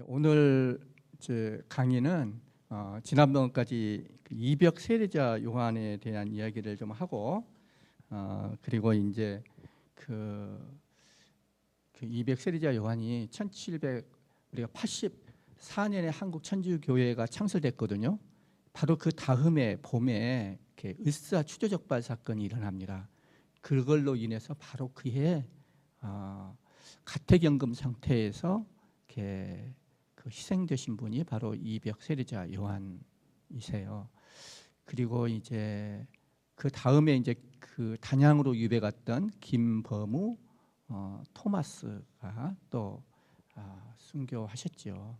오늘 제 강의는 지난번까지 그 이벽 세례자 요한에 대한 이야기를 좀 하고 그리고 이제 그 이벽 세례자 요한이 1784년에 한국 천주교회가 창설됐거든요. 바로 그 다음에 봄에 이렇게 을사 추조적발 사건이 일어납니다. 그걸로 인해서 바로 그해 가택연금 상태에서 이렇게 그 희생되신 분이 바로 이벽 세례자 요한이세요. 그리고 이제 그 다음에 이제 그 단양으로 유배 갔던 김범우 토마스가 또 순교하셨죠.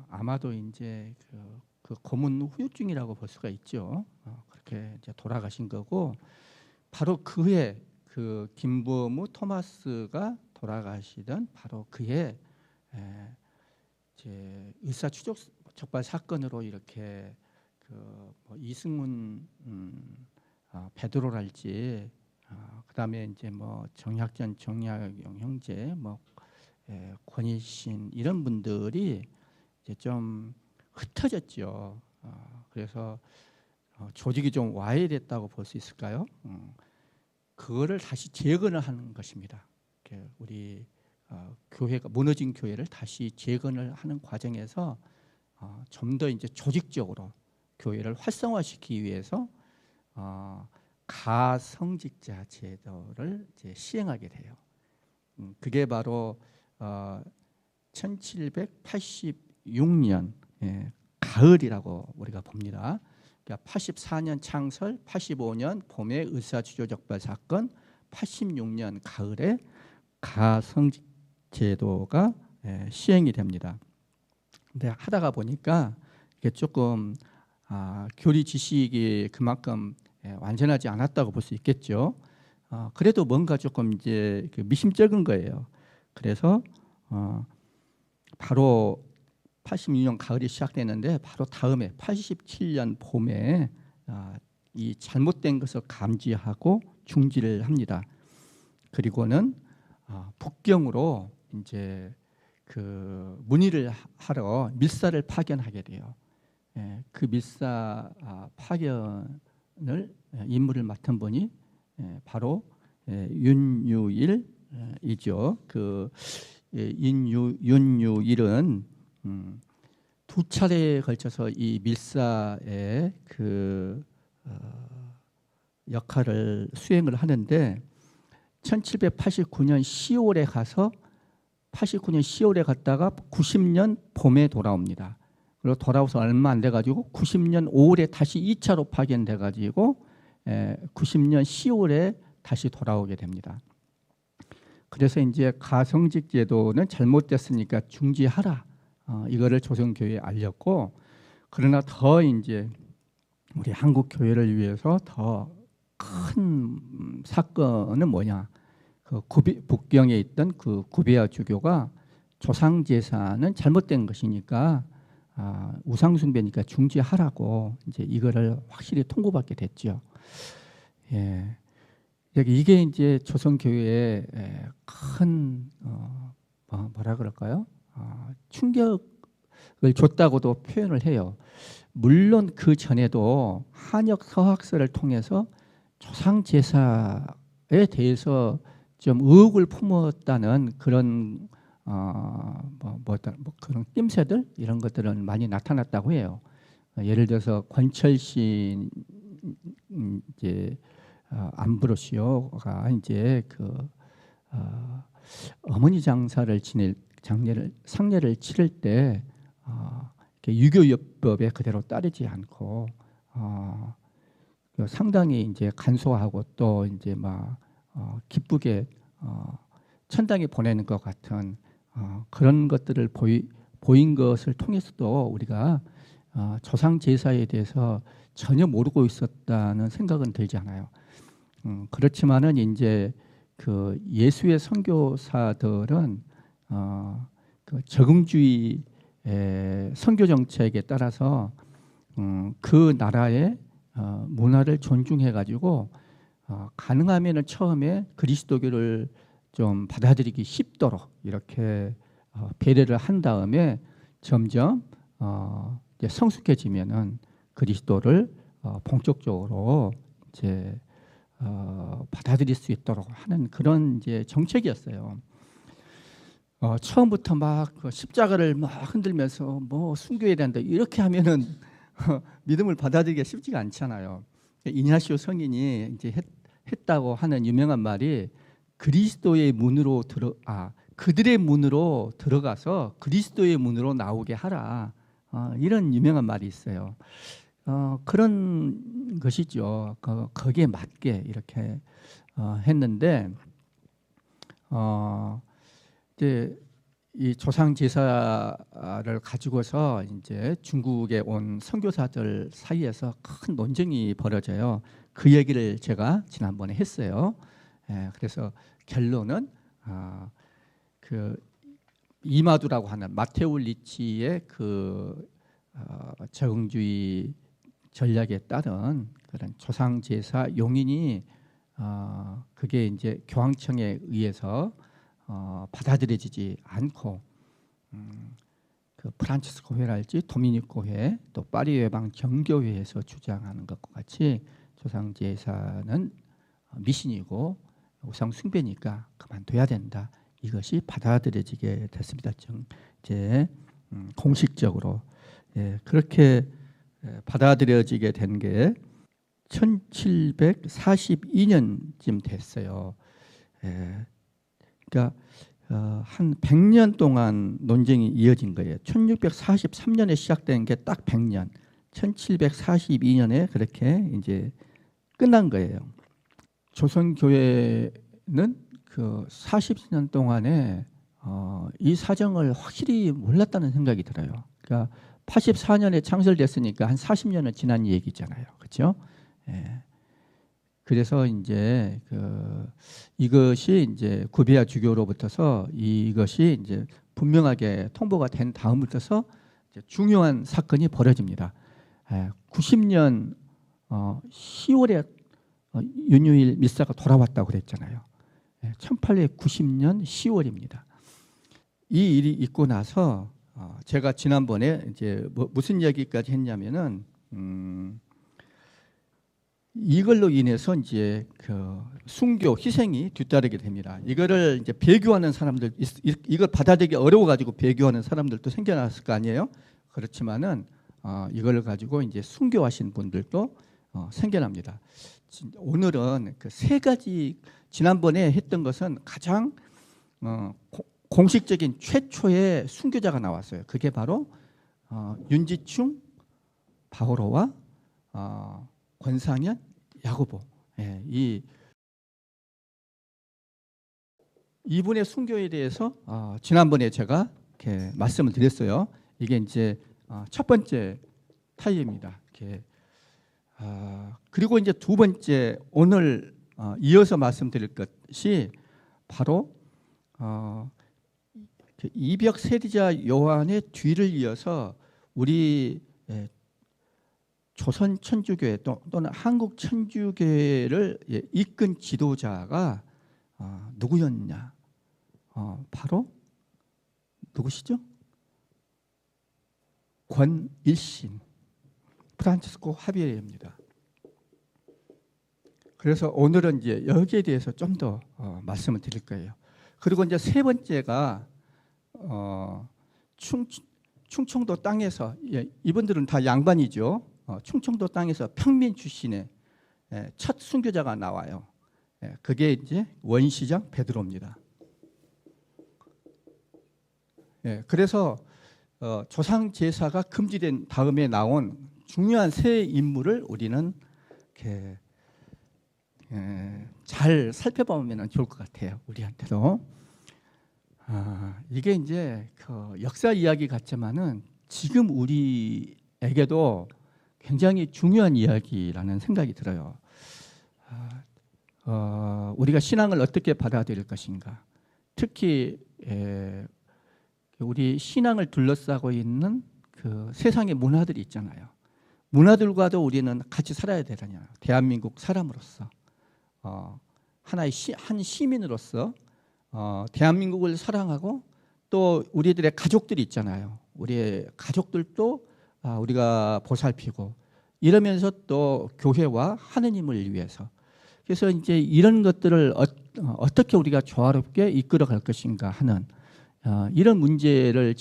아마도 이제 그 고문 후유증이라고 볼 수가 있죠. 그렇게 이제 돌아가신 거고, 바로 그해 그 김범우 토마스가 돌아가시던 바로 그해 이제 의사 추적발 사건으로 이렇게 뭐 이승훈 베드로랄지 그다음에 이제 뭐 정약전 정약용 형제 뭐 권일신 이런 분들이 이제 좀 흩어졌죠. 그래서 조직이 좀 와해됐다고 볼 수 있을까요? 그거를 다시 재건을 하는 것입니다. 우리 교회가 무너진 교회를 다시 재건을 하는 과정에서 좀 더 이제 조직적으로 교회를 활성화시키기 위해서 가성직자 제도를 이제 시행하게 돼요. 그게 바로 1786년 가을이라고 우리가 봅니다. 그러니까 84년 창설, 85년 봄에 을사추조적발 사건, 86년 가을에 가성직 제도가 시행이 됩니다. 근데 하다가 보니까 이게 조금 교리 지식이 그만큼 완전하지 않았다고 볼 수 있겠죠. 그래도 뭔가 조금 이제 미심쩍은 거예요. 그래서 바로 86년 가을이 시작되는데 바로 다음에 87년 봄에 이 잘못된 것을 감지하고 중지를 합니다. 그리고는 북경으로 이제 그 문의를 하러 밀사를 파견하게 돼요. 그 밀사 파견을 임무를 맡은 분이 바로 윤유일이죠. 윤유일은 두 차례에 걸쳐서 이 밀사의 역할을 수행을 하는데 1789년 10월에 가서 89년 10월에 갔다가 90년 봄에 돌아옵니다. 그리고 돌아와서 얼마 안 돼가지고 90년 5월에 다시 2차로 파견돼가지고 90년 10월에 다시 돌아오게 됩니다. 그래서 이제 가성직 제도는 잘못됐으니까 중지하라. 이거를 조선교회에 알렸고, 그러나 더 이제 우리 한국 교회를 위해서 더 큰 사건은 뭐냐? 북경에 있던 그 구베아 주교가 조상 제사는 잘못된 것이니까 우상숭배니까 중지하라고 이제 이거를 확실히 통보받게 됐죠. 이게 이제 조선 교회에 큰 뭐라 그럴까요? 충격을 줬다고도 표현을 해요. 물론 그 전에도 한역 서학서를 통해서 조상 제사에 대해서 좀 의혹을 품었다는 그런 그런 낌새들 이런 것들은 많이 나타났다고 해요. 예를 들어서 권철신 이제 암브로시오가 이제 어머니 상례를 치를 때 유교율법에 그대로 따르지 않고 상당히 이제 간소하고 또 이제 막 기쁘게 천당에 보내는 것 같은 그런 것들을 보인 것을 통해서도 우리가 조상 제사에 대해서 전혀 모르고 있었다는 생각은 들지 않아요. 그렇지만은 이제 그 예수의 선교사들은 그 적응주의 선교 정책에 따라서 그 나라의 문화를 존중해 가지고 가능하면은 처음에 그리스도교를 좀 받아들이기 쉽도록 이렇게 배려를 한 다음에 점점 이제 성숙해지면은 그리스도를 본격적으로 이제 받아들일 수 있도록 하는 그런 이제 정책이었어요. 처음부터 막 그 십자가를 막 흔들면서 뭐 순교해야 된다 이렇게 하면은 믿음을 받아들이기가 쉽지가 않잖아요. 이냐시오 성인이 이제 했다고 하는 유명한 말이 그리스도의 문으로 그들의 문으로 들어가서 그리스도의 문으로 나오게 하라. 이런 유명한 말이 있어요. 그런 것이죠. 거기에 맞게 이렇게 했는데 이제 이 조상 제사를 가지고서 이제 중국에 온 선교사들 사이에서 큰 논쟁이 벌어져요. 그 얘기를 제가 지난번에 했어요. 그래서 결론은 그 이마두라고 하는 마테오 리치의 그 적응주의 전략에 따른 그런 조상 제사 용인이 그게 이제 교황청에 의해서 받아들여지지 않고 그 프란치스코 회랄지 도미니코 회 또 파리 외방 정교회에서 주장하는 것과 같이 조상 제사는 미신이고 우상 숭배니까 그만둬야 된다. 이것이 받아들여지게 됐습니다. 이제 공식적으로 그렇게 받아들여지게 된 게 1742년쯤 됐어요. 그러니까 한 100년 동안 논쟁이 이어진 거예요. 1643년에 시작된 게 딱 100년, 1742년에 그렇게 이제 끝난 거예요. 조선교회는 그 40년 동안에 이 사정을 확실히 몰랐다는 생각이 들어요. 그러니까 84년에 창설됐으니까 한 40년은 지난 얘기잖아요. 그렇죠? 그래서 이제 이것이 이제 구베야 주교로부터서 이것이 이제 분명하게 통보가 된 다음부터서 이제 중요한 사건이 벌어집니다. 90년 10월에 윤유일 미사가 돌아왔다고 그랬잖아요. 1890년 10월입니다. 이 일이 있고 나서 제가 지난번에 이제 무슨 이야기까지 했냐면은 이걸로 인해서 이제 그 순교 희생이 뒤따르게 됩니다. 이거를 이제 배교하는 사람들, 이걸 받아들이기 어려워가지고 배교하는 사람들도 생겨났을 거 아니에요. 그렇지만은 이걸 가지고 이제 순교하신 분들도 생겨납니다. 오늘은 그 세 가지 지난번에 했던 것은 가장 공식적인 최초의 순교자가 나왔어요. 그게 바로 윤지충, 바오로와 권상현, 야고보. 이분의 순교에 대해서 지난번에 제가 이렇게 말씀을 드렸어요. 이게 이제 첫 번째 타입입니다. 그리고 이제 두 번째 오늘 이어서 말씀드릴 것이 바로 이벽 세리자 요한의 뒤를 이어서 우리 조선 천주교회 또는 한국 천주교회를 이끈 지도자가 누구였냐? 바로 누구시죠? 권일신, 프란치스코 하비에르입니다. 그래서 오늘은 이제 여기에 대해서 좀 더 말씀을 드릴 거예요. 그리고 이제 세 번째가 충청도 땅에서 이분들은 다 양반이죠. 충청도 땅에서 평민 출신의 첫 순교자가 나와요. 그게 이제 원시장 베드로입니다. 그래서 조상 제사가 금지된 다음에 나온 중요한 세 인물을 우리는 이렇게 잘 살펴보면 좋을 것 같아요. 우리한테도 이게 이제 그 역사 이야기 같지만은 지금 우리에게도 굉장히 중요한 이야기라는 생각이 들어요. 우리가 신앙을 어떻게 받아들일 것인가. 특히 우리 신앙을 둘러싸고 있는 그 세상의 문화들이 있잖아요. 문화들과도 우리는 같이 살아야 되잖아요. 대한민국 사람으로서 하나의 한 시민으로서 대한민국을 사랑하고 또 우리들의 가족들이 있잖아요. 우리의 가족들도 우리가 보살피고 이러면서 또 교회와 하느님을 위해서. 그래서 이제 이런 것들을 어떻게 우리가 조화롭게 이끌어갈 것인가 하는 이런 문제를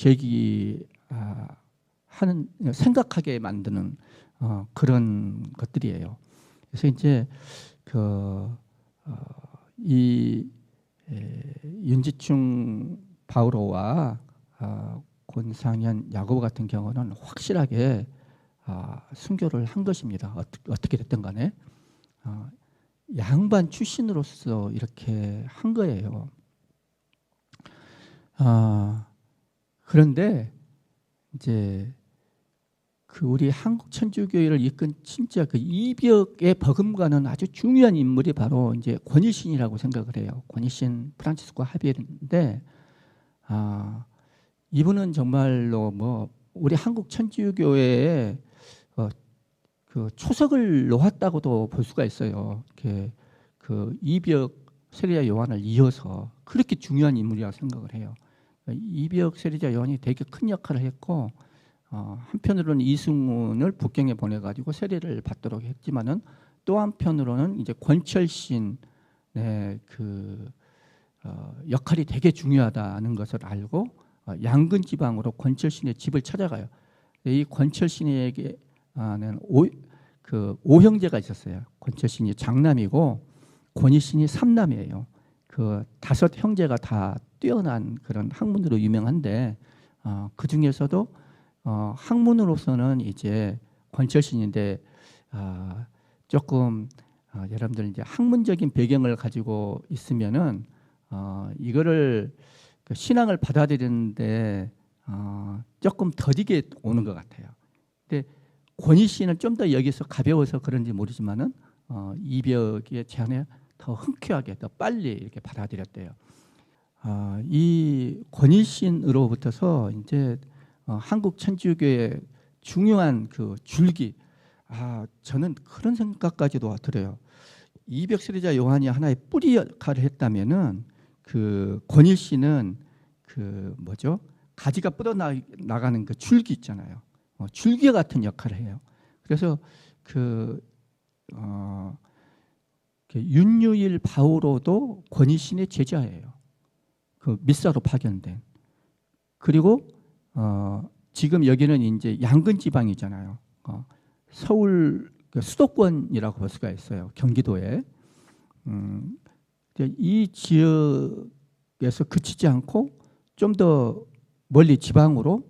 생각하게 만드는 그런 것들이에요. 그래서 이제 이 윤지충 바오로와 권상현 야고보 같은 경우는 확실하게 순교를 한 것입니다. 어떻게 됐든 간에 양반 출신으로서 이렇게 한 거예요. 그런데 이제 우리 한국 천주교회를 이끈 진짜 이벽에 버금가는 아주 중요한 인물이 바로 이제 권일신이라고 생각을 해요. 권일신 프란치스코 하비에르인데 이분은 정말로 뭐 우리 한국 천주교회에 초석을 놓았다고도 볼 수가 있어요. 이벽 세례자 요한을 이어서 그렇게 중요한 인물이라고 생각을 해요. 이벽 세례자 요한이 되게 큰 역할을 했고 한편으로는 이승훈을 북경에 보내가지고 세례를 받도록 했지만은 또 한편으로는 이제 권철신의 역할이 되게 중요하다는 것을 알고 양근 지방으로 권철신의 집을 찾아가요. 이 권철신에게는 오형제가 있었어요. 권철신이 장남이고 권일신이 삼남이에요. 다섯 형제가 다 뛰어난 그런 학문으로 유명한데 그 중에서도 학문으로서는 이제 권철신인데 조금 여러분들 이제 학문적인 배경을 가지고 있으면은 이거를 신앙을 받아들이는데 조금 더디게 오는 것 같아요. 근데 권일신은 좀 더 여기서 가벼워서 그런지 모르지만은 이벽의 제안에 더 흔쾌하게 더 빨리 이렇게 받아들였대요. 이 권일신으로부터서 이제 한국 천주교의 중요한 줄기, 저는 그런 생각까지도 들어요. 이벽 세례자 요한이 하나의 뿌리 역할을 했다면은 권일신은 가지가 뻗어나가는 줄기 있잖아요. 줄기 같은 역할을 해요. 그래서 윤유일 바오로도 권일신의 제자예요. 미사로 파견된. 그리고 지금 여기는 이제 양근 지방이잖아요. 서울 수도권이라고 볼 수가 있어요. 경기도에. 이 지역에서 그치지 않고 좀 더 멀리 지방으로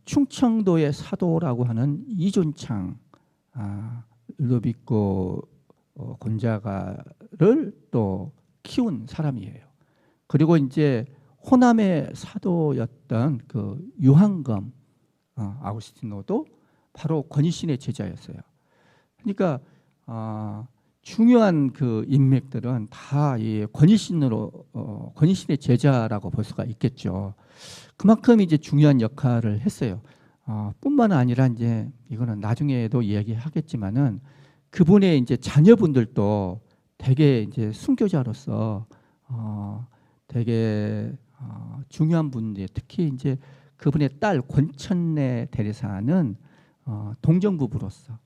충청도의 사도라고 하는 이존창 루비꼬 곤자가를 또 키운 사람이에요. 그리고 이제 호남의 사도였던 유한검 아우구스티노도 바로 권일신의 제자였어요. 그러니까 중요한 인맥들은 다 이 권일신의 제자라고 볼 수가 있겠죠. 그만큼 이제 중요한 역할을 했어요. 뿐만 아니라 이제 이거는 나중에도 이야기하겠지만은 그분의 이제 자녀분들도 되게 이제 순교자로서 되게 중요한 분들, 특히 이제 그분의 딸 권천래 대리사는 동정부부로서,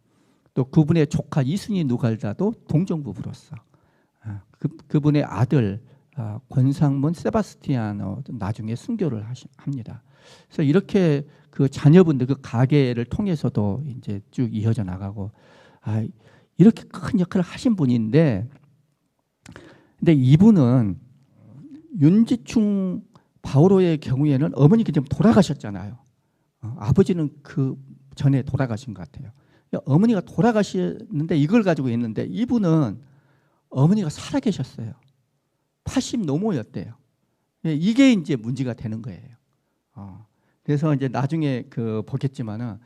또 그분의 조카 이순희 누갈다도 동정부부로서, 그분의 아들 권상문 세바스티아노 나중에 순교를 합니다. 그래서 이렇게 자녀분들 가계를 통해서도 이제 쭉 이어져 나가고 이렇게 큰 역할을 하신 분인데, 근데 이분은 윤지충 바오로의 경우에는 어머니가 지금 돌아가셨잖아요. 아버지는 그 전에 돌아가신 것 같아요. 어머니가 돌아가셨는데 이걸 가지고 있는데 이분은 어머니가 살아계셨어요. 80 노모였대요. 이게 이제 문제가 되는 거예요. 그래서 이제 나중에 보겠지만은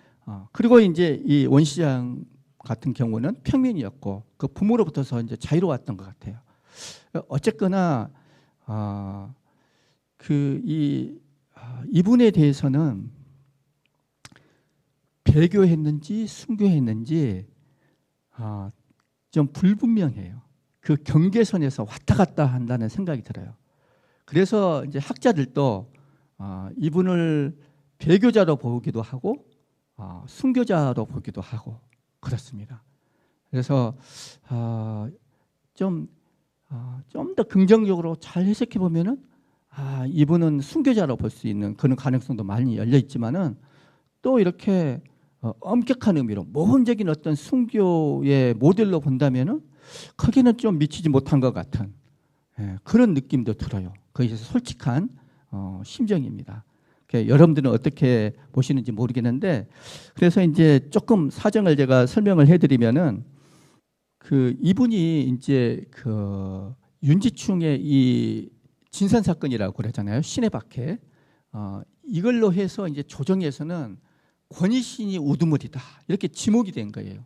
그리고 이제 이 원시장 같은 경우는 평민이었고 그 부모로부터서 이제 자유로웠던 것 같아요. 어쨌거나 이분에 대해서는 배교했는지 순교했는지 좀 불분명해요. 그 경계선에서 왔다 갔다 한다는 생각이 들어요. 그래서 이제 학자들도 이분을 배교자로 보기도 하고 순교자로 보기도 하고 그렇습니다. 그래서 좀 더 긍정적으로 잘 해석해 보면은 이분은 순교자로 볼 수 있는 그런 가능성도 많이 열려 있지만은 또 이렇게 엄격한 의미로 모험적인 어떤 순교의 모델로 본다면은 거기는 좀 미치지 못한 것 같은 그런 느낌도 들어요. 거기서 솔직한 심정입니다. 여러분들은 어떻게 보시는지 모르겠는데, 그래서 이제 조금 사정을 제가 설명을 해드리면은 이분이 이제 윤지충의 이 진산 사건이라고 그러잖아요. 신의 박해. 이걸로 해서 이제 조정에서는 권위신이 우두머리다 이렇게 지목이 된 거예요.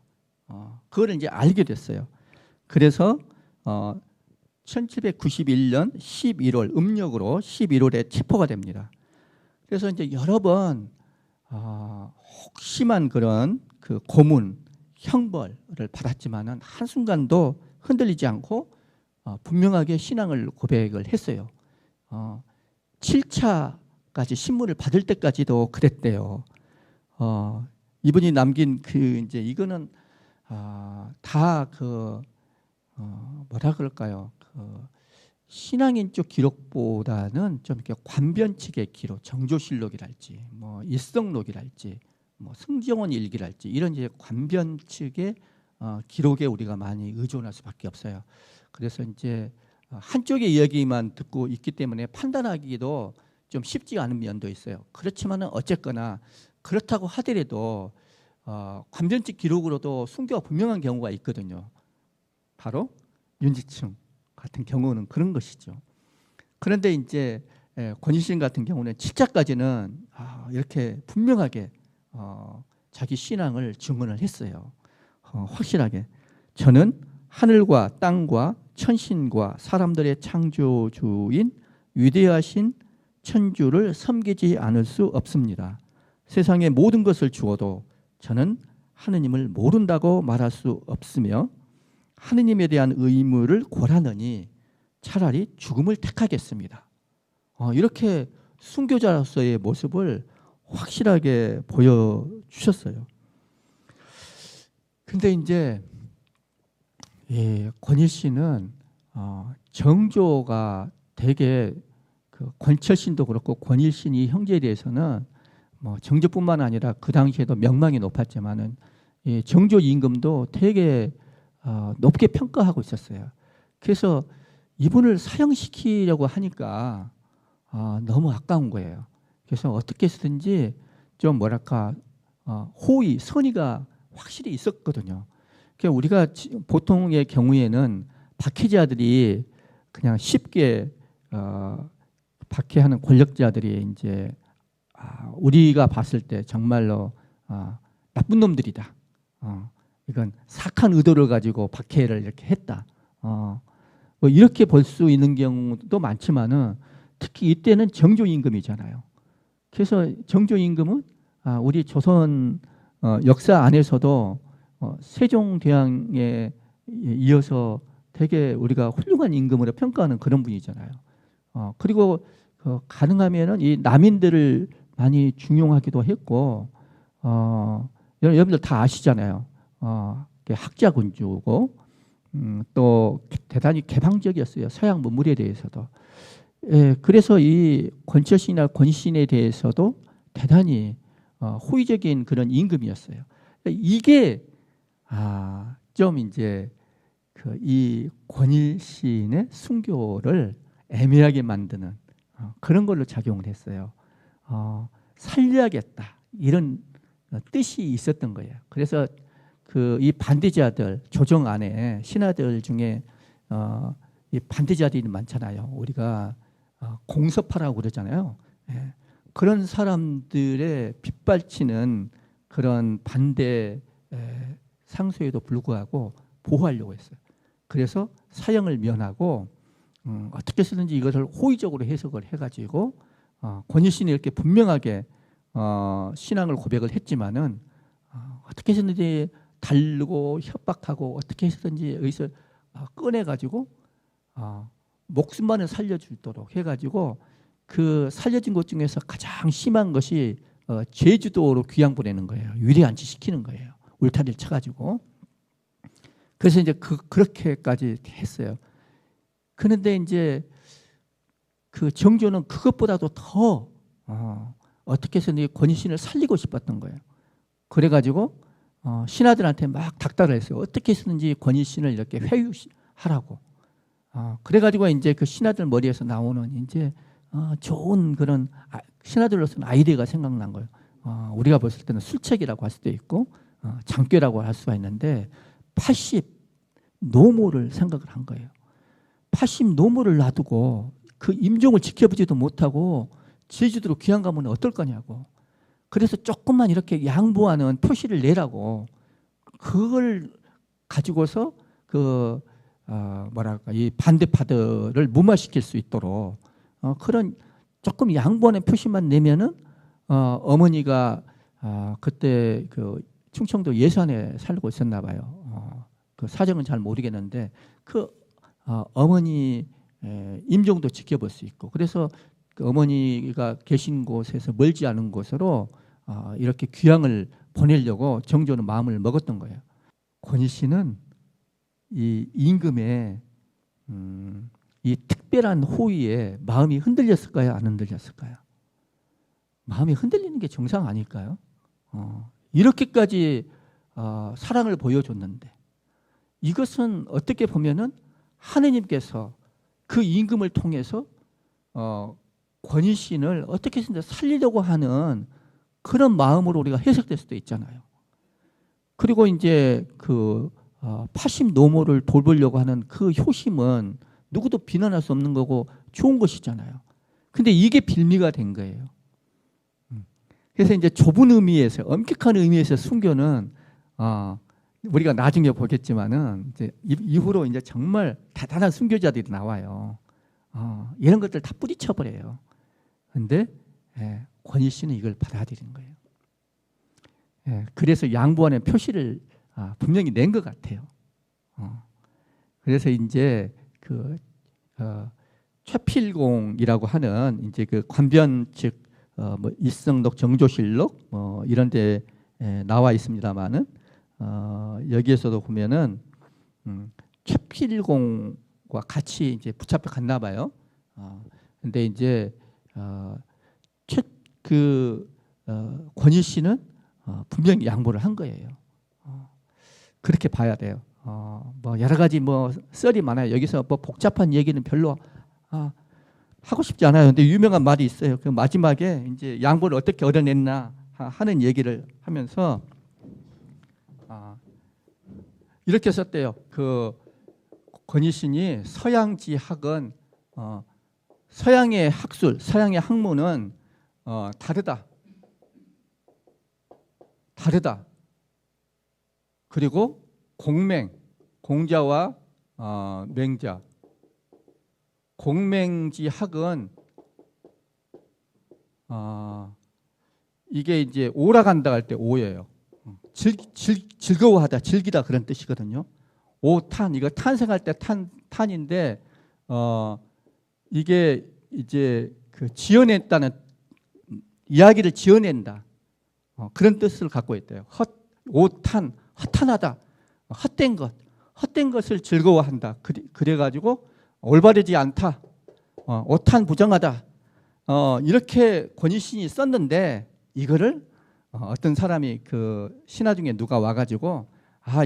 그걸 이제 알게 됐어요. 그래서 1791년 11월 음력으로 11월에 체포가 됩니다. 그래서 이제 여러 번 혹심한 그런 고문, 형벌을 받았지만은 한순간도 흔들리지 않고 분명하게 신앙을 고백을 했어요. 7차까지 신문을 받을 때까지도 그랬대요. 이분이 남긴 이제 이거는 다 뭐라 그럴까요? 신앙인 쪽 기록보다는 좀 이렇게 관변 측의 기록, 정조실록이랄지, 뭐 일성록이랄지, 뭐 승정원 일기랄지 이런 이제 관변 측의 기록에 우리가 많이 의존할 수밖에 없어요. 그래서 이제 한쪽의 이야기만 듣고 있기 때문에 판단하기도 좀 쉽지 않은 면도 있어요. 그렇지만은 어쨌거나 그렇다고 하더라도 관변 측 기록으로도 순교가 분명한 경우가 있거든요. 바로 윤지충 같은 경우는 그런 것이죠. 그런데 이제 권위신 같은 경우는 7차까지는 이렇게 분명하게 자기 신앙을 증언을 했어요. 확실하게 저는 하늘과 땅과 천신과 사람들의 창조주인 위대하신 천주를 섬기지 않을 수 없습니다. 세상의 모든 것을 주어도 저는 하느님을 모른다고 말할 수 없으며 하느님에 대한 의무를 고라느니 차라리 죽음을 택하겠습니다. 이렇게 순교자로서의 모습을 확실하게 보여주셨어요. 근데 이제 권일씨는 정조가 되게 권철신도 그렇고 권일신이 형제에 대해서는 뭐 정조뿐만 아니라 그 당시에도 명망이 높았지만은 정조 임금도 되게 높게 평가하고 있었어요. 그래서 이분을 사형시키려고 하니까 너무 아까운 거예요. 그래서 어떻게 해서든지 좀 뭐랄까 호의, 선의가 확실히 있었거든요. 그러니까 우리가 보통의 경우에는 박해자들이 그냥 쉽게 박해하는 권력자들이 이제 우리가 봤을 때 정말로 나쁜 놈들이다. 이건 사악한 의도를 가지고 박해를 이렇게 했다. 뭐 이렇게 볼 수 있는 경우도 많지만은 특히 이때는 정조 임금이잖아요. 그래서 정조 임금은 우리 조선 역사 안에서도 세종대왕에 이어서 되게 우리가 훌륭한 임금으로 평가하는 그런 분이잖아요. 그리고 가능하면은 이 남인들을 많이 중용하기도 했고, 여러분들 다 아시잖아요. 학자군주고, 또 대단히 개방적이었어요. 서양 문물에 대해서도. 그래서 이 권철신이나 권신에 대해서도 대단히 호의적인 그런 임금이었어요. 이게 좀 이제 이 권일신의 순교를 애매하게 만드는 그런 걸로 작용을 했어요. 살려야겠다 이런 뜻이 있었던 거예요. 그래서 이 반대자들 조정 안에 신하들 중에 이 반대자들이 많잖아요. 우리가 공섭하라고 그러잖아요. 그런 사람들의 빗발치는 그런 반대 상소에도 불구하고 보호하려고 했어요. 그래서 사형을 면하고 어떻게 쓰든지 이것을 호의적으로 해석을 해가지고 권일신이 이렇게 분명하게 신앙을 고백을 했지만은 어떻게 해서든지 다르고 협박하고 어떻게 해서든지 여기서 꺼내가지고 목숨만을 살려주도록 해가지고 그 살려진 곳 중에서 가장 심한 것이 제주도로 귀양 보내는 거예요. 유리안치 시키는 거예요. 울타리를 쳐가지고. 그래서 이제 그렇게까지 했어요. 그런데 이제 그 정조는 그것보다도 더 어떻게 해서든 권위신을 살리고 싶었던 거예요. 그래가지고 신하들한테 막 닥달을 했어요. 어떻게 해서든지 권위신을 이렇게 회유하라고. 그래가지고 이제 그 신하들 머리에서 나오는 이제 좋은 그런 신하들로서는 아이디어가 생각난 거예요. 우리가 봤을 때는 술책이라고 할 수도 있고 장꾀라고 할 수가 있는데 80 노모를 생각을 한 거예요. 80 노모를 놔두고 그 임종을 지켜보지도 못하고 제주도로 귀양 가면 어떨 거냐고. 그래서 조금만 이렇게 양보하는 표시를 내라고. 그걸 가지고서 그 뭐랄까 이 반대파들을 무마시킬 수 있도록 그런 조금 양보하는 표시만 내면은 어머니가 그때 그 충청도 예산에 살고 있었나 봐요. 그 사정은 잘 모르겠는데 그 어머니 임종도 지켜볼 수 있고 그래서 그 어머니가 계신 곳에서 멀지 않은 곳으로 이렇게 귀향을 보내려고 정조는 마음을 먹었던 거예요. 권희 씨는 이 임금의 이 특별한 호의에 마음이 흔들렸을까요? 안 흔들렸을까요? 마음이 흔들리는 게 정상 아닐까요? 이렇게까지 사랑을 보여줬는데 이것은 어떻게 보면은 하느님께서 그 임금을 통해서 권위신을 어떻게 해서 살리려고 하는 그런 마음으로 우리가 해석될 수도 있잖아요. 그리고 이제 그 80 노모를 돌보려고 하는 그 효심은 누구도 비난할 수 없는 거고 좋은 것이잖아요. 근데 이게 빌미가 된 거예요. 그래서 이제 좁은 의미에서 엄격한 의미에서 순교는 우리가 나중에 보겠지만은 이제 이후로 이제 정말 대단한 순교자들이 나와요. 이런 것들 다 뿌리쳐 버려요. 근데 권희 씨는 이걸 받아들인 거예요. 그래서 양보하는 표시를 분명히 낸 것 같아요. 그래서 이제 그 최필공이라고 하는 이제 그 관변 즉 뭐 일성록 정조실록 뭐 이런 데 나와 있습니다만은 여기에서도 보면은 최필공과 같이 이제 붙잡혀 갔나 봐요. 근데 이제 권희 씨는 분명히 양보를 한 거예요. 그렇게 봐야 돼요. 뭐 여러 가지 뭐 썰이 많아요. 여기서 뭐 복잡한 얘기는 별로 하고 싶지 않아요. 근데 유명한 말이 있어요. 그 마지막에 이제 양보를 어떻게 얻어냈나 하는 얘기를 하면서 이렇게 썼대요. 그 권위신이 서양지학은 서양의 학술, 서양의 학문은 다르다. 그리고 공맹, 공자와 맹자. 공맹지학은 이게 이제 오라간다 할 때 오예요. 즐거워하다, 즐기다 그런 뜻이거든요. 오탄, 이거 탄생할 때 탄인데 이게 이제 그 지어냈다는 이야기를 지어낸다. 그런 뜻을 갖고 있대요. 오탄, 허탄하다, 헛된 것을 즐거워한다. 그래가지고 올바르지 않다, 오탄 부정하다, 이렇게 권위신이 썼는데 이거를 어떤 사람이 그 신하 중에 누가 와가지고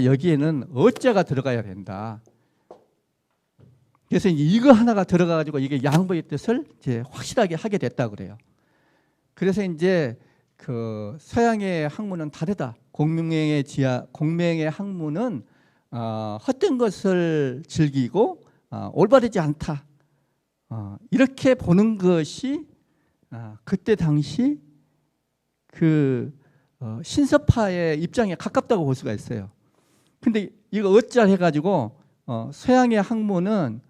여기에는 어자가 들어가야 된다. 그래서 이거 하나가 들어가가지고 이게 양보의 뜻을 이제 확실하게 하게 됐다 그래요. 그래서 이제 그 서양의 학문은 다르다. 공맹의 학문은 헛된 것을 즐기고 올바르지 않다. 이렇게 보는 것이 그때 당시 그 신서파의 입장에 가깝다고 볼 수가 있어요. 근데 이거 어찌 해가지고 서양의 학문은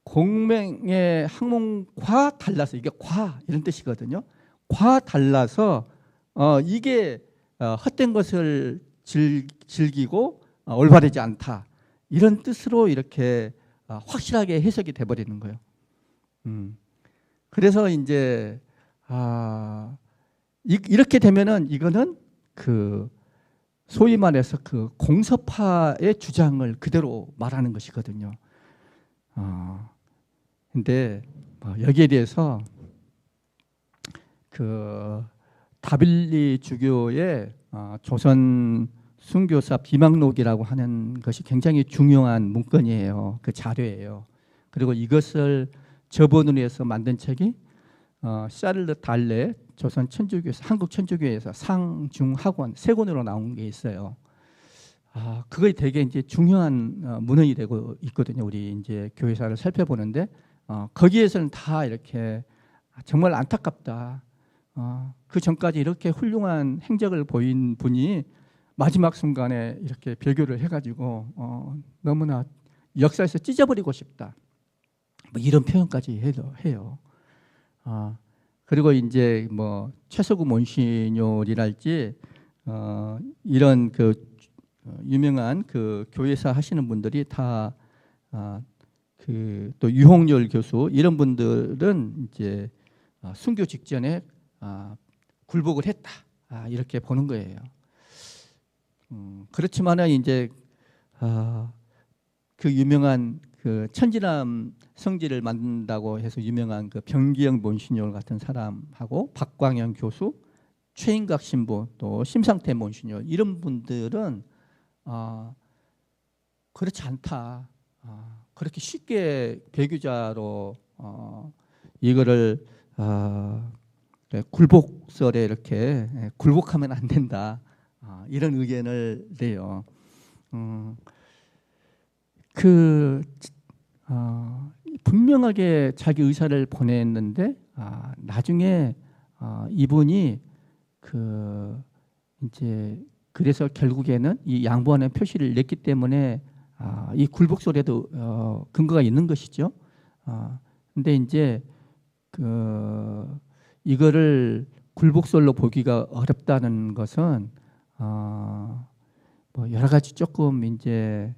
공맹의 학문과 달라서 이게 과 이런 뜻이거든요. 과 달라서 이게 헛된 것을 즐기고 올바르지 않다. 이런 뜻으로 이렇게 확실하게 해석이 돼버리는 거예요. 그래서 이제 이렇게 되면은 이거는 그 소위 말해서 그 공서파의 주장을 그대로 말하는 것이거든요. 근데 여기에 대해서 그 다빌리 주교의 조선 순교사 비망록이라고 하는 것이 굉장히 중요한 문건이에요. 그 자료예요. 그리고 이것을 저본으로 해서 만든 책이 샤를르 달레 조선 천주교에서 한국 천주교에서 상중하권 세 권으로 나온 게 있어요. 그게 되게 이제 중요한 문헌이 되고 있거든요. 우리 이제 교회사를 살펴보는데 거기에서는 다 이렇게 정말 안타깝다. 그 전까지 이렇게 훌륭한 행적을 보인 분이 마지막 순간에 이렇게 배교를 해가지고 너무나 역사에서 찢어버리고 싶다. 뭐 이런 표현까지 해요. 그리고 이제 뭐 최석우 몬시뇨리랄지 이런 그 유명한 그 교회사 하시는 분들이 다 그 또 유홍열 교수 이런 분들은 이제 순교 직전에 굴복을 했다. 이렇게 보는 거예요. 그렇지만은 이제 그 유명한 그 천지남 성지를 만든다고 해서 유명한 그 병기영 몬시뇨 같은 사람하고 박광영 교수, 최인각 신부, 또 심상태 몬시뇨 이런 분들은 그렇지 않다. 그렇게 쉽게 배교자로 이거를 굴복설에 이렇게 굴복하면 안 된다. 이런 의견을 내요. 분명하게 자기 의사를 보냈는데 나중에 이분이 이제 그래서 결국에는 이 양보하는 표시를 냈기 때문에 이 굴복설에도 근거가 있는 것이죠. 근데 이제 이거를 굴복설로 보기가 어렵다는 것은 뭐 여러 가지 조금 이제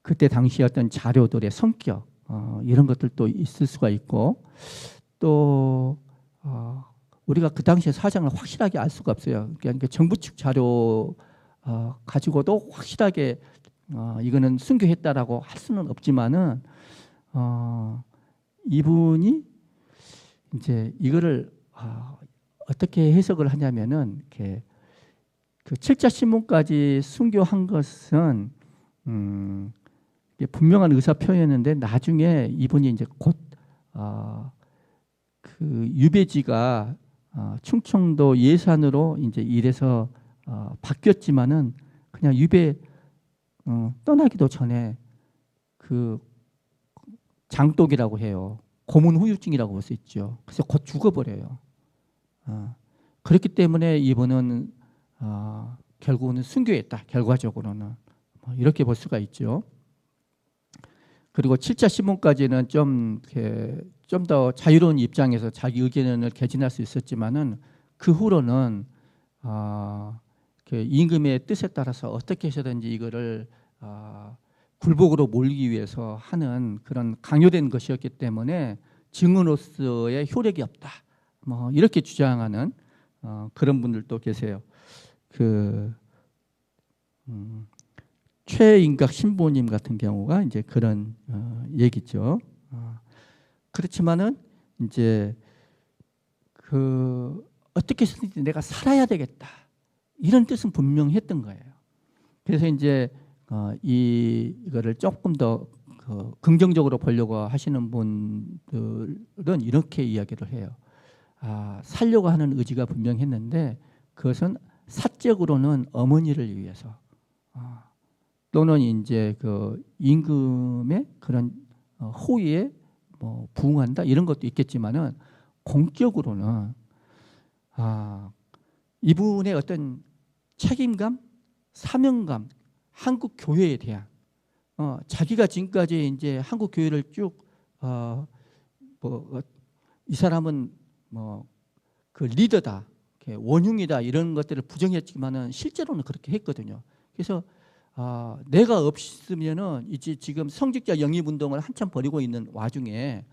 그때 당시 어떤 자료들의 성격 이런 것들도 있을 수가 있고 또 우리가 그 당시의 사정을 확실하게 알 수가 없어요. 그러니까 정부 측 자료 가지고도 확실하게 이거는 순교했다라고 할 수는 없지만은 이분이 이제 이거를 어떻게 해석을 하냐면은 이렇게 그 칠자 신문까지 순교한 것은 분명한 의사 표현인데 나중에 이분이 이제 곧 그 유배지가 충청도 예산으로 이제 이래서 바뀌었지만은 그냥 유배 떠나기도 전에 그 장독이라고 해요. 고문 후유증이라고 볼 수 있죠. 그래서 곧 죽어버려요. 그렇기 때문에 이분은 결국은 순교했다. 결과적으로는 이렇게 볼 수가 있죠. 그리고 7자 신문까지는 좀 더 자유로운 입장에서 자기 의견을 개진할 수 있었지만은 그 후로는 임금의 뜻에 따라서 어떻게 해서든지 이거를 굴복으로 몰기 위해서 하는 그런 강요된 것이었기 때문에 증언으로서의 효력이 없다. 뭐 이렇게 주장하는 그런 분들도 계세요. 최인각 신부님 같은 경우가 이제 그런 얘기죠. 그렇지만은 이제 어떻게 해서든지 내가 살아야 되겠다 이런 뜻은 분명했던 거예요. 그래서 이제 이거를 조금 더 긍정적으로 보려고 하시는 분들은 이렇게 이야기를 해요. 살려고 하는 의지가 분명했는데 그것은 사적으로는 어머니를 위해서 또는 이제 그 임금의 그런 호의에 뭐 부응한다 이런 것도 있겠지만은 공적으로는 이분의 어떤 책임감, 사명감, 한국 교회에 대한 자기가 지금까지 이제 한국 교회를 쭉 이 사람은 뭐 그 리더다, 원흉이다 이런 것들을 부정했지만은 실제로는 그렇게 했거든요. 그래서 내가 없으면은 이제 지금 성직자 영입 운동을 한참 벌이고 있는 와중에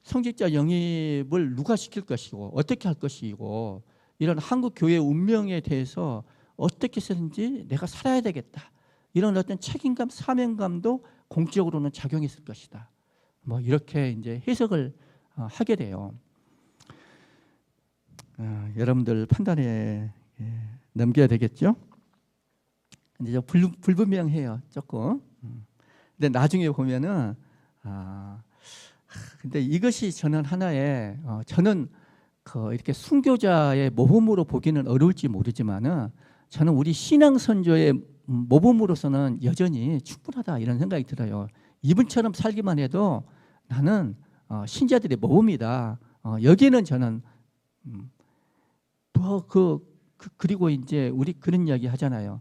성직자 영입을 누가 시킬 것이고 어떻게 할 것이고 이런 한국 교회의 운명에 대해서 어떻게 해서든지 내가 살아야 되겠다. 이런 어떤 책임감, 사명감도 공적으로는 작용했을 것이다. 뭐 이렇게 이제 해석을 하게 돼요. 여러분들 판단에 넘겨야 되겠죠? 근데 불분명해요, 조금. 근데 나중에 보면은 근데 이것이 저는 하나의 저는 이렇게 순교자의 모범으로 보기는 어려울지 모르지만은 저는 우리 신앙 선조의 모범으로서는 여전히 충분하다 이런 생각이 들어요. 이분처럼 살기만 해도 나는 신자들의 모범이다. 여기는 저는 그리고 이제 우리 그런 이야기 하잖아요.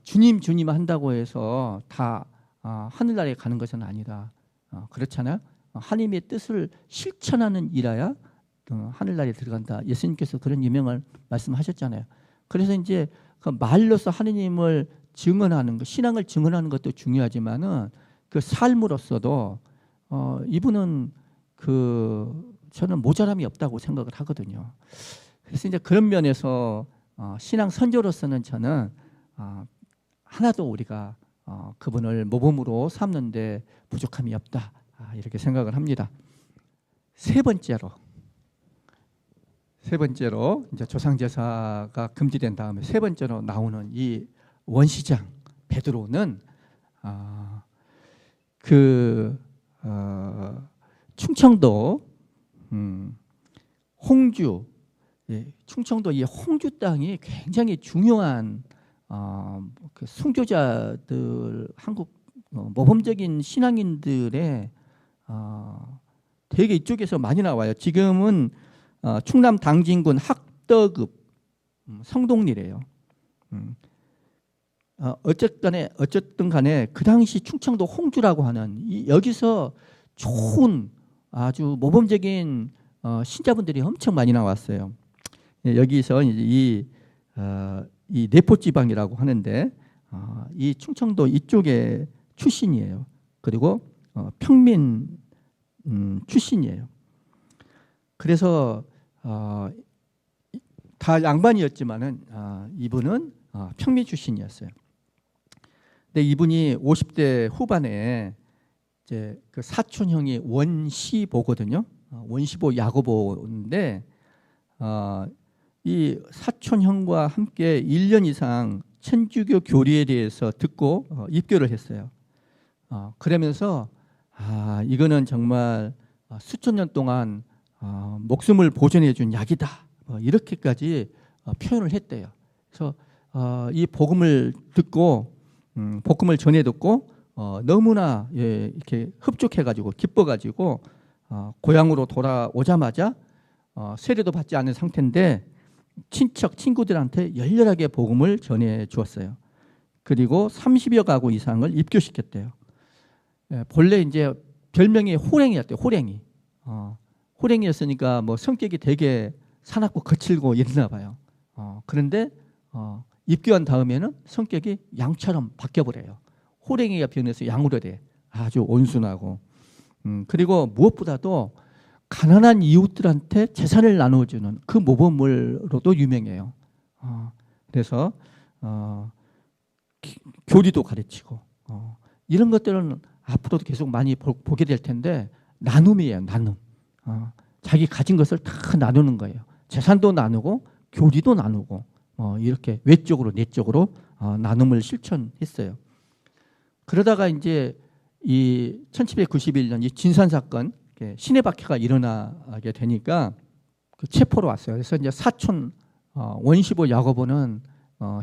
주님 한다고 해서 다 하늘나라에 가는 것은 아니다. 그렇잖아요. 하나님의 뜻을 실천하는 일이야 하늘나라에 들어간다. 예수님께서 그런 유명한 말씀하셨잖아요. 그래서 이제 그 말로서 하느님을 증언하는 것, 신앙을 증언하는 것도 중요하지만은 그 삶으로서도 이분은 저는 모자람이 없다고 생각을 하거든요. 그래서 이제 그런 면에서 신앙 선조로서는 저는 하나도 우리가 그분을 모범으로 삼는데 부족함이 없다 이렇게 생각을 합니다. 세 번째로 이제 조상제사가 금지된 다음에 세 번째로 나오는 이 원시장 베드로는 충청도 홍주, 충청도 이 홍주 땅이 굉장히 중요한 그 순교자들 한국 모범적인 신앙인들의 되게 이쪽에서 많이 나와요. 지금은 충남 당진군 학덕읍 성동리래요. 어쨌든 간에 그 당시 충청도 홍주라고 하는 여기서 좋은 아주 모범적인 신자분들이 엄청 많이 나왔어요. 여기서 이제 이 내포지방이라고 하는데 이 충청도 이쪽에 출신이에요. 그리고 평민 출신이에요. 그래서 다 양반이었지만은 이분은 평민 출신이었어요. 근데 이분이 50대 후반에 이제 그 사촌형이 원시보거든요. 원시보 야고보인데 이 사촌형과 함께 1년 이상 천주교 교리에 대해서 듣고 입교를 했어요. 그러면서 이거는 정말 수천 년 동안 목숨을 보존해 준 약이다. 이렇게까지 표현을 했대요. 그래서 이 복음을 듣고 복음을 전해 듣고 너무나 이렇게 흡족해가지고 기뻐가지고 고향으로 돌아오자마자 세례도 받지 않은 상태인데 친척 친구들한테 열렬하게 복음을 전해 주었어요. 그리고 30여 가구 이상을 입교시켰대요. 본래 이제 별명이 호랭이였대요. 호랭이. 호랭이였으니까 뭐 성격이 되게 사납고 거칠고 이랬나 봐요. 그런데 입교한 다음에는 성격이 양처럼 바뀌어버려요. 호랭이가 변해서 양으로 돼. 아주 온순하고. 그리고 무엇보다도 가난한 이웃들한테 재산을 나눠주는 그 모범으로도 유명해요. 그래서 교리도 가르치고 이런 것들은 앞으로도 계속 많이 보게 될 텐데 나눔이에요. 나눔. 자기 가진 것을 다 나누는 거예요. 재산도 나누고 교리도 나누고 이렇게 외적으로 내적으로 나눔을 실천했어요. 그러다가 이제 이 1791년 이 진산 사건 시내박해가 일어나게 되니까 그 체포로 왔어요. 그래서 이제 사촌 원시보 야고보는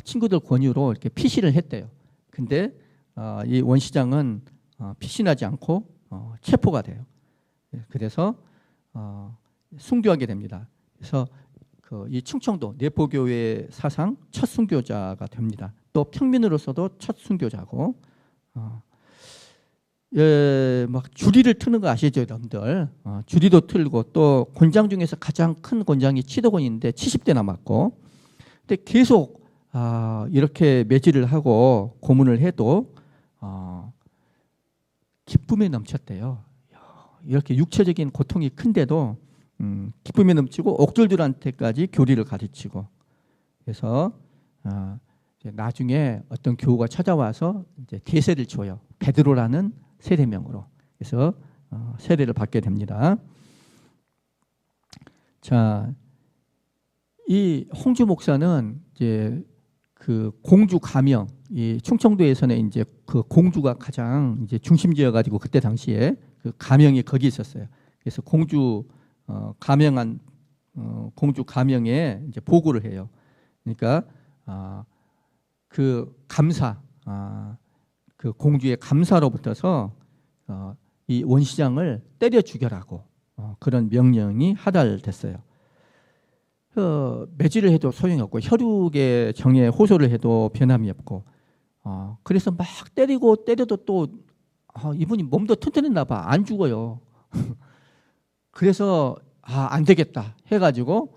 친구들 권유로 이렇게 피신을 했대요. 근데 이 원시장은 피신하지 않고 체포가 돼요. 그래서 순교하게 됩니다. 그래서 이 충청도 내포교회 사상 첫 순교자가 됩니다. 또 평민으로서도 첫 순교자고 막 주리를 트는 거 아시죠, 여러분들? 주리도 틀고 또 권장 중에서 가장 큰 권장이 치도권인데 70대 남았고, 근데 계속 이렇게 매질을 하고 고문을 해도 기쁨에 넘쳤대요. 이렇게 육체적인 고통이 큰데도 기쁨이 넘치고 옥졸들한테까지 교리를 가르치고, 그래서 이제 나중에 어떤 교우가 찾아와서 이제 대세를 줘요. 베드로라는 세례명으로. 그래서 세례를 받게 됩니다. 자, 이 홍주 목사는 이제 그 공주 가명, 이 충청도에서는 이제 그 공주가 가장 이제 중심지어 가지고 그때 당시에 그 가명이 거기 있었어요. 그래서 공주 가명한 공주 가명에 이제 보고를 해요. 그러니까 그 감사, 그 공주의 감사로부터서 이 원시장을 때려 죽여라고 그런 명령이 하달됐어요. 매질을 해도 소용이 없고 혈육의 정에 호소를 해도 변함이 없고, 그래서 막 때려도 또 이분이 몸도 튼튼했나 봐. 안 죽어요. 그래서 안 되겠다 해가지고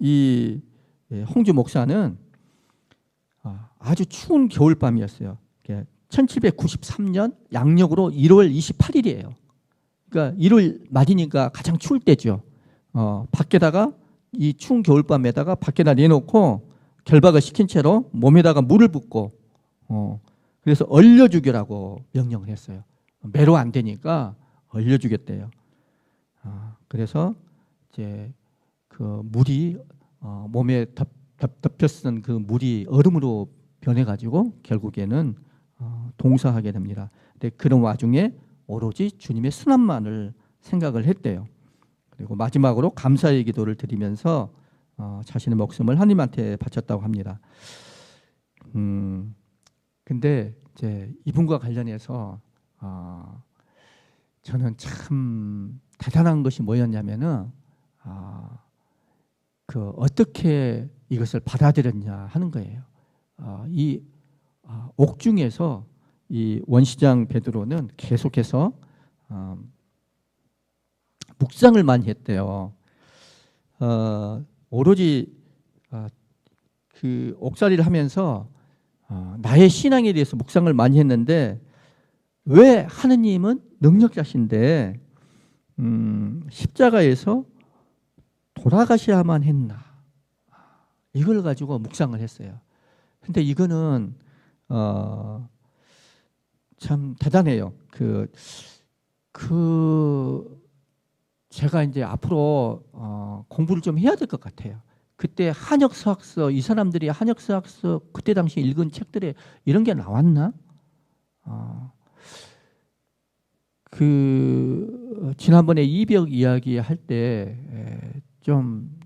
이 홍주 목사는 아주 추운 겨울밤이었어요. 1793년 양력으로 1월 28일이에요. 그러니까 1월 말이니까 가장 추울 때죠. 밖에다가 이 추운 겨울밤에다가 밖에다 내놓고 결박을 시킨 채로 몸에다가 물을 붓고 그래서 얼려 죽이라고 명령을 했어요. 매로 안 되니까 얼려 죽였대요. 그래서 이제 그 물이 몸에 덮였던 그 물이 얼음으로 변해가지고 결국에는 동사하게 됩니다. 근데 그런 와중에 오로지 주님의 순환만을 생각을 했대요. 그리고 마지막으로 감사의 기도를 드리면서 자신의 목숨을 하나님한테 바쳤다고 합니다. 근데 이제 이분과 관련해서 저는 참 대단한 것이 뭐였냐면은 그 어떻게 이것을 받아들였냐 하는 거예요. 이 옥중에서 이 원시장 베드로는 계속해서 묵상을 많이 했대요. 오로지 그 옥살이를 하면서 나의 신앙에 대해서 묵상을 많이 했는데, 왜 하느님은 능력자신데 십자가에서 돌아가셔야만 했나, 이걸 가지고 묵상을 했어요. 근데 이거는 참 대단해요. 제가 이제 앞으로 공부를 좀 해야 될 것 같아요. 그때 한역서학서, 이 사람들이 한역서학서 그때 당시 읽은 책들에 이런 게 나왔나? 지난번에 이벽 이야기 할 때 좀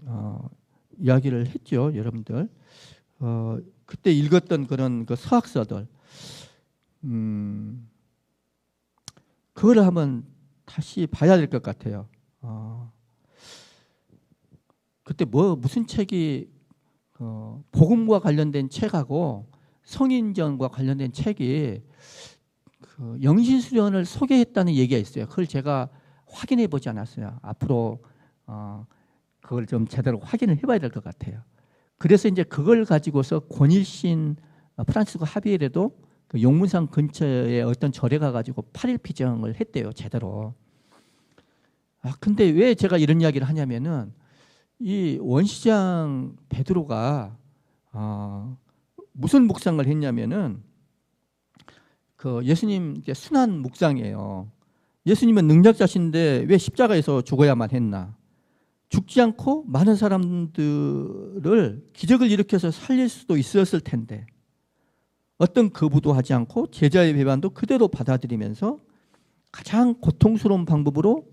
이야기를 했죠, 여러분들. 그때 읽었던 그런 그 서학서들, 그거를 한번 다시 봐야 될 것 같아요. 그때 무슨 책이 복음과 관련된 책하고 성인전과 관련된 책이 그 영신수련을 소개했다는 얘기가 있어요. 그걸 제가 확인해 보지 않았어요. 앞으로 그걸 좀 제대로 확인을 해봐야 될 것 같아요. 그래서 이제 그걸 가지고서 권일신 프란치스코 하비에르도 그 용문산 근처에 어떤 절에 가가지고 8일 피정을 했대요, 제대로. 근데 왜 제가 이런 이야기를 하냐면은 이 원시장 베드로가 무슨 묵상을 했냐면은 그 예수님 순환 묵상이에요. 예수님은 능력자신데 왜 십자가에서 죽어야만 했나? 죽지 않고 많은 사람들을 기적을 일으켜서 살릴 수도 있었을 텐데 어떤 거부도 하지 않고 제자의 배반도 그대로 받아들이면서 가장 고통스러운 방법으로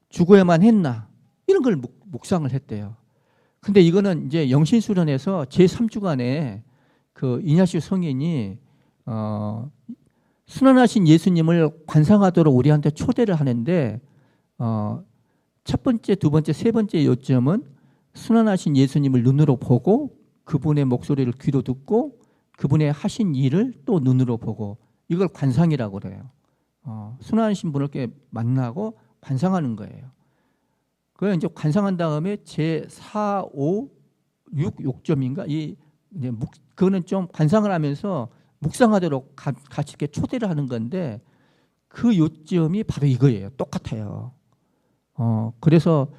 죽어야만 했나, 이런 걸 묵상을 했대요. 근데 이거는 이제 영신수련에서 제3주간에 그 이냐시오 성인이 순환하신 예수님을 관상하도록 우리한테 초대를 하는데 첫 번째, 두 번째, 세 번째 요점은 순환하신 예수님을 눈으로 보고 그분의 목소리를 귀로 듣고 그분의 하신 일을 또 눈으로 보고, 이걸 관상이라고 그래요. 순환하신 분을 이렇게 만나고 관상하는 거예요. 그걸 이제 관상한 다음에 제4, 5, 6 요점인가, 그거는 좀 관상을 하면서 묵상하도록 같이 이렇게 초대를 하는 건데, 그 요점이 바로 이거예요. 똑같아요. 그래서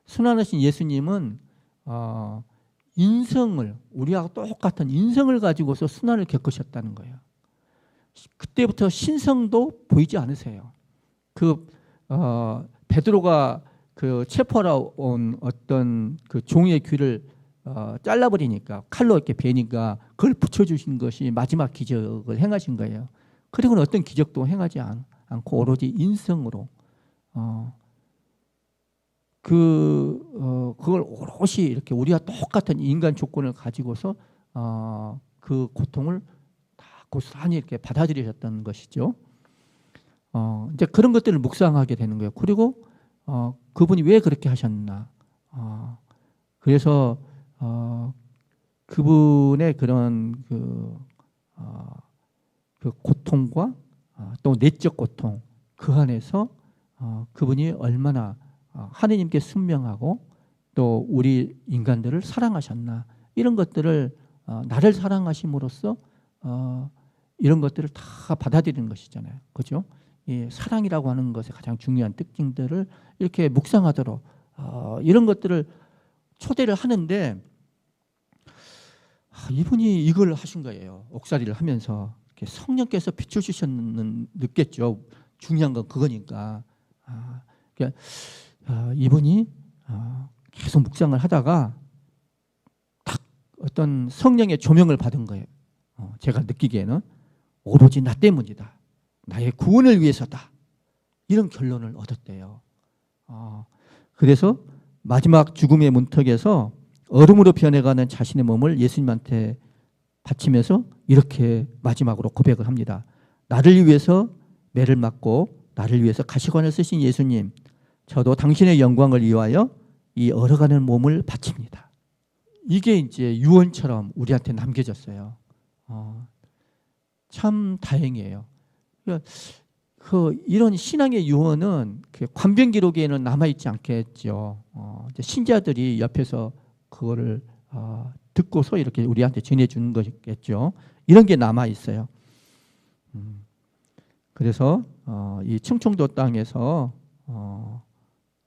순환하신 예수님은 인성을, 우리하고 똑같은 인성을 가지고서 순환을 겪으셨다는 거예요. 그때부터 신성도 보이지 않으세요. 베드로가 그 체포하러 온 어떤 그 종의 귀를 잘라버리니까, 칼로 이렇게 베니까 그걸 붙여주신 것이 마지막 기적을 행하신 거예요. 그리고는 어떤 기적도 행하지 않고 오로지 인성으로 그걸 오롯이 이렇게 우리와 똑같은 인간 조건을 가지고서 그 고통을 다 고스란히 이렇게 받아들이셨던 것이죠. 이제 그런 것들을 묵상하게 되는 거예요. 그리고 그분이 왜 그렇게 하셨나? 그래서 그분의 그런 그 고통과 또 내적 고통, 그 안에서 그분이 얼마나 하느님께 순명하고 또 우리 인간들을 사랑하셨나, 이런 것들을 나를 사랑하심으로써 이런 것들을 다 받아들이는 것이잖아요. 그죠? 이 사랑이라고 하는 것의 가장 중요한 특징들을 이렇게 묵상하도록 이런 것들을 초대를 하는데, 이분이 이걸 하신 거예요. 옥살이를 하면서 이렇게 성령께서 비춰주셨는 느꼈죠. 중요한 건 그거니까. 그러니까 이분이 계속 묵상을 하다가 딱 어떤 성령의 조명을 받은 거예요. 제가 느끼기에는 오로지 나 때문이다, 나의 구원을 위해서다, 이런 결론을 얻었대요. 그래서 마지막 죽음의 문턱에서 얼음으로 변해가는 자신의 몸을 예수님한테 바치면서 이렇게 마지막으로 고백을 합니다. 나를 위해서 매를 맞고 나를 위해서 가시관을 쓰신 예수님, 저도 당신의 영광을 위하여 이 얼어가는 몸을 바칩니다. 이게 이제 유언처럼 우리한테 남겨졌어요. 참 다행이에요. 이런 신앙의 유언은 관변 기록에는 남아있지 않겠죠. 신자들이 옆에서 그거를 듣고서 이렇게 우리한테 전해주는 것이겠죠. 이런 게 남아있어요. 그래서 이 충청도 땅에서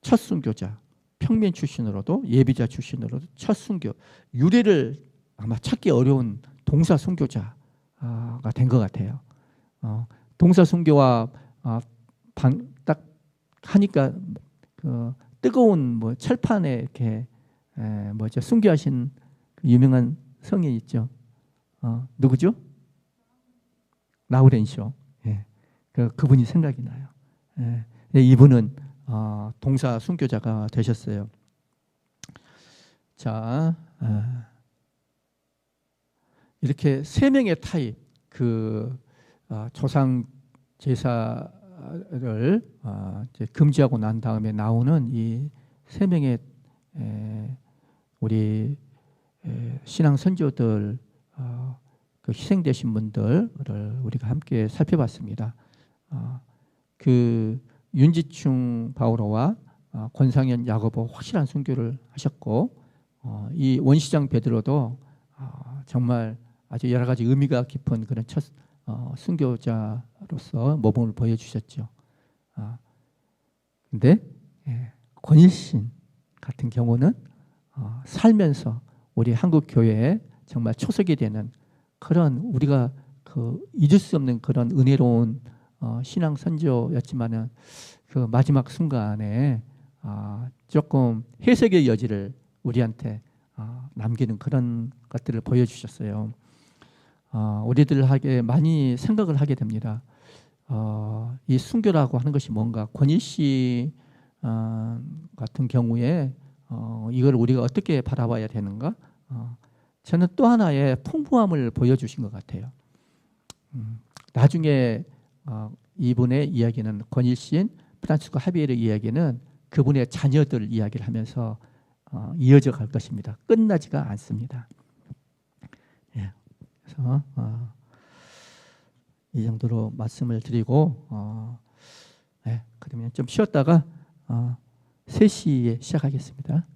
첫 순교자, 평민 출신으로도 예비자 출신으로도 첫 순교, 유래를 아마 찾기 어려운 동사 순교자가 된 것 같아요. 동사 순교와 딱 하니까 그 뜨거운 뭐 철판에 이렇게 뭐죠, 순교하신 그 유명한 성이 있죠. 누구죠? 라우렌쇼. 예. 그분이 생각이 나요. 예. 이분은 동사 순교자가 되셨어요. 자, 이렇게 세 명의 타입, 조상 제사를 이제 금지하고 난 다음에 나오는 이 세 명의 우리 신앙 선조들, 그 희생되신 분들을 우리가 함께 살펴봤습니다. 그 윤지충 바오로와 권상현 야고보 확실한 순교를 하셨고, 이 원시장 베드로도 정말 아주 여러 가지 의미가 깊은 그런 첫 순교자로서 모범을 보여주셨죠. 근데 권일신 같은 경우는 살면서 우리 한국 교회에 정말 초석이 되는 그런, 우리가 잊을 수 없는 그런 은혜로운 신앙 선조였지만은 그 마지막 순간에 조금 해석의 여지를 우리한테 남기는 그런 것들을 보여주셨어요. 우리들에게 많이 생각을 하게 됩니다. 이 순교라고 하는 것이 뭔가, 권희 씨 같은 경우에 이걸 우리가 어떻게 바라봐야 되는가? 저는 또 하나의 풍부함을 보여주신 것 같아요. 나중에 이분의 이야기는, 권일신 프란치스코 하비에르 이야기는 그분의 자녀들 이야기를 하면서 이어져 갈 것입니다. 끝나지가 않습니다. 예. 그래서 이 정도로 말씀을 드리고 그러면 좀 쉬었다가 3시에 시작하겠습니다.